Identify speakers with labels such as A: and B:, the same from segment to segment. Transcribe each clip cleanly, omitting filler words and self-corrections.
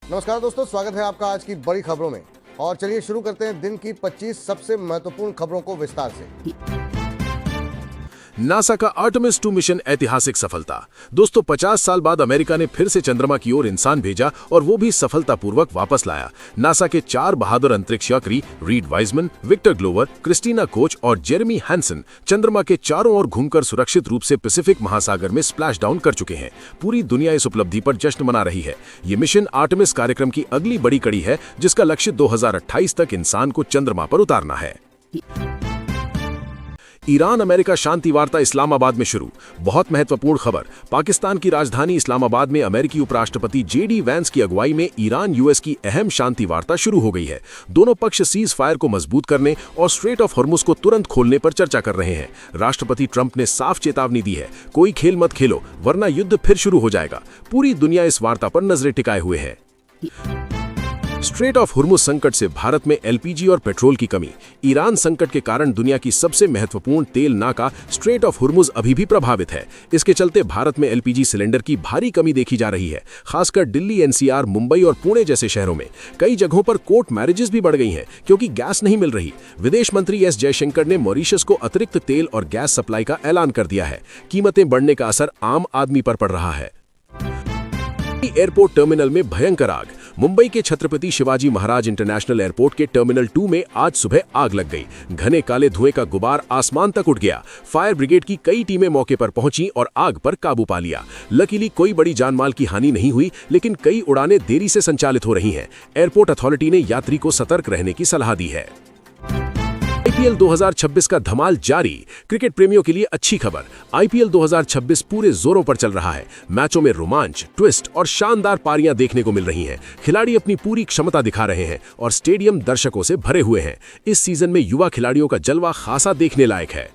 A: नमस्कार दोस्तों, स्वागत है आपका आज की बड़ी खबरों में। और चलिए शुरू करते हैं दिन की 25 सबसे महत्वपूर्ण खबरों को विस्तार से।
B: नासा का आर्टेमिस 2 मिशन ऐतिहासिक सफलता। दोस्तों 50 साल बाद अमेरिका ने फिर से चंद्रमा की ओर इंसान भेजा और वो भी सफलतापूर्वक वापस लाया। नासा के 4 बहादुर अंतरिक्ष यात्री Reid Wiseman, Victor Glover, Christina Koch और जेरेमी हैंसन चंद्रमा के चारों ओर घूमकर सुरक्षित रूप से पैसिफिक महासागर में स्प्लैश डाउन कर चुके हैं। पूरी दुनिया इस उपलब्धि पर जश्न मना रही है। ये मिशन आर्टेमिस कार्यक्रम की अगली बड़ी कड़ी है, जिसका लक्ष्य 2028 तक इंसान को चंद्रमा पर उतारना है। ईरान अमेरिका शांति वार्ता इस्लामाबाद में शुरू। बहुत महत्वपूर्ण खबर। पाकिस्तान की राजधानी इस्लामाबाद में अमेरिकी उपराष्ट्रपति जेडी वैंस की अगुवाई में ईरान यूएस की अहम शांति वार्ता शुरू हो गई है। दोनों पक्ष सीज फायर को मजबूत करने और स्ट्रेट ऑफ हॉर्मुज को तुरंत खोलने पर चर्चा कर रहे हैं। राष्ट्रपति ट्रंप ने साफ चेतावनी दी है, कोई खेल मत खेलो वरना युद्ध फिर शुरू हो जाएगा। पूरी दुनिया इस वार्ता पर नजरें टिकाए हुए है। स्ट्रेट ऑफ हुर्मुज संकट से भारत में एलपीजी और पेट्रोल की कमी। ईरान संकट के कारण दुनिया की सबसे महत्वपूर्ण तेल नाका स्ट्रेट ऑफ हुर्मुज अभी भी प्रभावित है। इसके चलते भारत में एलपीजी सिलेंडर की भारी कमी देखी जा रही है, खासकर दिल्ली, एनसीआर, मुंबई और पुणे जैसे शहरों में। कई जगहों पर कोर्ट मैरिजेस भी बढ़ गई हैं क्योंकि गैस नहीं मिल रही। विदेश मंत्री एस जयशंकर ने मॉरिशस को अतिरिक्त तेल और गैस सप्लाई का ऐलान कर दिया है। कीमतें बढ़ने का असर आम आदमी पर पड़ रहा है। एयरपोर्ट टर्मिनल में भयंकर आग। मुंबई के छत्रपति शिवाजी महाराज इंटरनेशनल एयरपोर्ट के टर्मिनल 2 में आज सुबह आग लग गई। घने काले धुएं का गुबार आसमान तक उठ गया। फायर ब्रिगेड की कई टीमें मौके पर पहुंची और आग पर काबू पा लिया। लकीली कोई बड़ी जानमाल की हानि नहीं हुई, लेकिन कई उड़ानें देरी से संचालित हो रही हैं। एयरपोर्ट अथॉरिटी ने यात्री को सतर्क रहने की सलाह दी है। आईपीएल 2026 का धमाल जारी। क्रिकेट प्रेमियों के लिए अच्छी खबर। आईपीएल 2026 पूरे जोरों पर चल रहा है। मैचों में रोमांच, ट्विस्ट और शानदार पारियां देखने को मिल रही हैं। खिलाड़ी अपनी पूरी क्षमता दिखा रहे हैं और स्टेडियम दर्शकों से भरे हुए हैं। इस सीजन में युवा खिलाड़ियों का जलवा खासा देखने लायक है।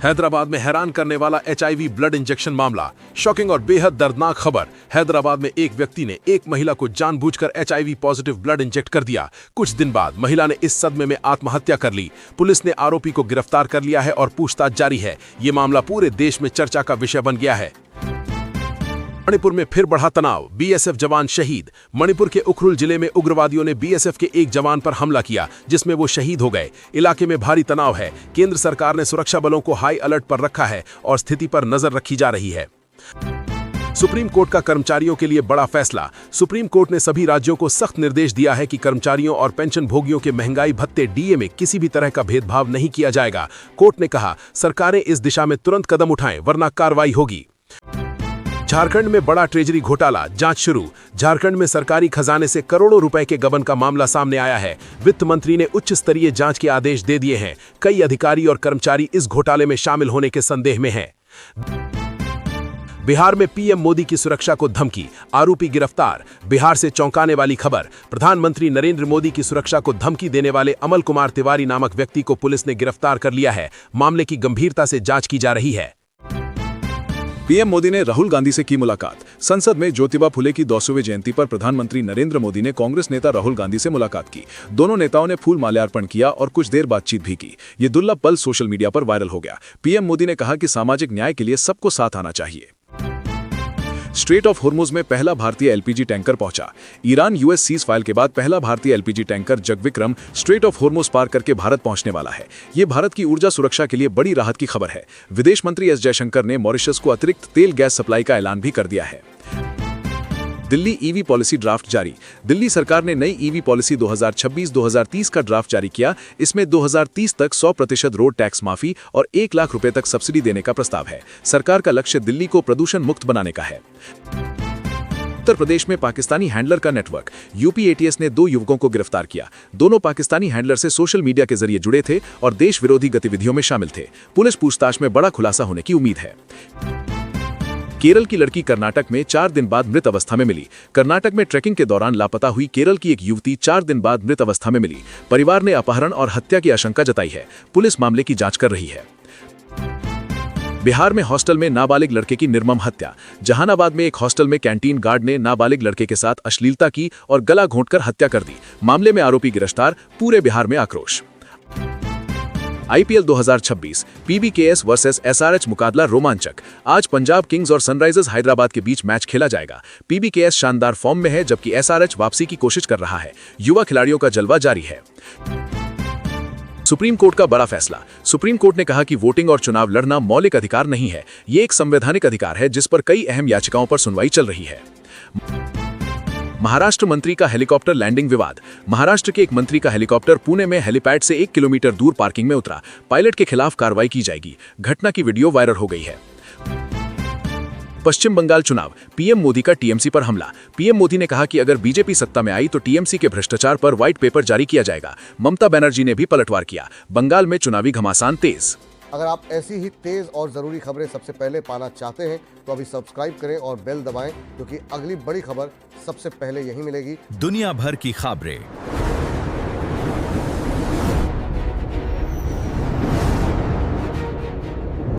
B: हैदराबाद में हैरान करने वाला एचआईवी ब्लड इंजेक्शन मामला। शॉकिंग और बेहद दर्दनाक खबर। हैदराबाद में एक व्यक्ति ने एक महिला को जानबूझकर एचआईवी पॉजिटिव ब्लड इंजेक्ट कर दिया। कुछ दिन बाद महिला ने इस सदमे में आत्महत्या कर ली। पुलिस ने आरोपी को गिरफ्तार कर लिया है और पूछताछ जारी है। ये मामला पूरे देश में चर्चा का विषय बन गया है। मणिपुर में फिर बढ़ा तनाव। बीएसएफ जवान शहीद। मणिपुर के उखरुल जिले में उग्रवादियों ने बीएसएफ के एक जवान पर हमला किया, जिसमें वो शहीद हो गए। इलाके में भारी तनाव है। केंद्र सरकार ने सुरक्षा बलों को हाई अलर्ट पर रखा है और स्थिति पर नजर रखी जा रही है। सुप्रीम कोर्ट का कर्मचारियों के लिए बड़ा फैसला। सुप्रीम कोर्ट ने सभी राज्यों को सख्त निर्देश दिया है कि कर्मचारियों और पेंशन भोगियों के महंगाई भत्ते डीए में किसी भी तरह का भेदभाव नहीं किया जाएगा। कोर्ट ने कहा, सरकारें इस दिशा में तुरंत कदम उठाएं वरना कार्रवाई होगी। झारखंड में बड़ा ट्रेजरी घोटाला, जांच शुरू। झारखंड में सरकारी खजाने से करोड़ों रुपए के गबन का मामला सामने आया है। वित्त मंत्री ने उच्च स्तरीय जांच के आदेश दे दिए हैं। कई अधिकारी और कर्मचारी इस घोटाले में शामिल होने के संदेह में हैं। बिहार में पीएम मोदी की सुरक्षा को धमकी, आरोपी गिरफ्तार। बिहार से चौंकाने वाली खबर। प्रधानमंत्री नरेंद्र मोदी की सुरक्षा को धमकी देने वाले अमल कुमार तिवारी नामक व्यक्ति को पुलिस ने गिरफ्तार कर लिया है। मामले की गंभीरता से जांच की जा रही है।
C: पीएम मोदी ने राहुल गांधी से की मुलाकात। संसद में ज्योतिबा फुले की 200वीं जयंती पर प्रधानमंत्री नरेंद्र मोदी ने कांग्रेस नेता राहुल गांधी से मुलाकात की। दोनों नेताओं ने फूल माल्यार्पण किया और कुछ देर बातचीत भी की। ये दुर्लभ पल सोशल मीडिया पर वायरल हो गया। पीएम मोदी ने कहा कि सामाजिक न्याय के लिए सबको साथ आना चाहिए। स्ट्रेट ऑफ हुर्मुज में पहला भारतीय एलपीजी टैंकर पहुंचा। ईरान यूएस सीज फायर के बाद पहला भारतीय एलपीजी टैंकर जगविक्रम स्ट्रेट ऑफ हुर्मुज पार करके भारत पहुंचने वाला है। यह भारत की ऊर्जा सुरक्षा के लिए बड़ी राहत की खबर है। विदेश मंत्री एस जयशंकर ने मॉरिशस को अतिरिक्त तेल गैस सप्लाई का ऐलान भी कर दिया है। दिल्ली ईवी पॉलिसी ड्राफ्ट जारी। दिल्ली सरकार ने नई ईवी पॉलिसी 2026-2030 का ड्राफ्ट जारी किया। इसमें 2030 तक 100% रोड टैक्स माफी और 1 लाख रुपए तक सब्सिडी देने का प्रस्ताव है। सरकार का लक्ष्य दिल्ली को प्रदूषण मुक्त बनाने का है। उत्तर प्रदेश में पाकिस्तानी हैंडलर का नेटवर्क। यूपी एटीएस ने 2 युवकों को गिरफ्तार किया। दोनों पाकिस्तानी हैंडलर से सोशल मीडिया के जरिए जुड़े थे और देश विरोधी गतिविधियों में शामिल थे। पुलिस पूछताछ में बड़ा खुलासा होने की उम्मीद है। केरल की लड़की कर्नाटक में 4 दिन बाद मृत अवस्था में मिली। कर्नाटक में ट्रैकिंग के दौरान लापता हुई केरल की एक युवती 4 दिन बाद मृत अवस्था में मिली। परिवार ने अपहरण और हत्या की आशंका जताई है। पुलिस मामले की जांच कर रही है। बिहार में हॉस्टल में नाबालिग लड़के की निर्मम हत्या। जहानाबाद में एक हॉस्टल में कैंटीन गार्ड ने नाबालिग लड़के के साथ अश्लीलता की और गला घोंटकर हत्या कर दी। मामले में आरोपी गिरफ्तार। पूरे बिहार में आक्रोश। आईपीएल 2026 पीबीकेएस वर्सेस एसआरएच मुकाबला रोमांचक। आज पंजाब किंग्स और सनराइजर्स हैदराबाद के बीच मैच खेला जाएगा। पीबीकेएस शानदार फॉर्म में है जबकि एसआरएच वापसी की कोशिश कर रहा है। युवा खिलाड़ियों का जलवा जारी है। सुप्रीम कोर्ट का बड़ा फैसला। सुप्रीम कोर्ट ने कहा कि वोटिंग और चुनाव लड़ना मौलिक अधिकार नहीं है, ये एक संवैधानिक अधिकार है जिस पर कई अहम याचिकाओं पर सुनवाई चल रही है। महाराष्ट्र मंत्री का हेलीकॉप्टर लैंडिंग विवाद। महाराष्ट्र के एक मंत्री का हेलीकॉप्टर पुणे में हेलीपैड से 1 किलोमीटर दूर पार्किंग में उतरा। पायलट के खिलाफ कार्रवाई की जाएगी। घटना की वीडियो वायरल हो गई है। पश्चिम बंगाल चुनाव। पीएम मोदी का टीएमसी पर हमला। पीएम मोदी ने कहा कि अगर बीजेपी सत्ता में आई तो टीएमसी के भ्रष्टाचार पर व्हाइट पेपर जारी किया जाएगा। ममता बनर्जी ने भी पलटवार किया। बंगाल में चुनावी घमासान तेज।
A: अगर आप ऐसी ही तेज और जरूरी खबरें सबसे पहले पाना चाहते हैं तो अभी सब्सक्राइब करें और बेल दबाएं, क्योंकि अगली बड़ी खबर सबसे पहले यही मिलेगी।
D: दुनिया भर की खबरें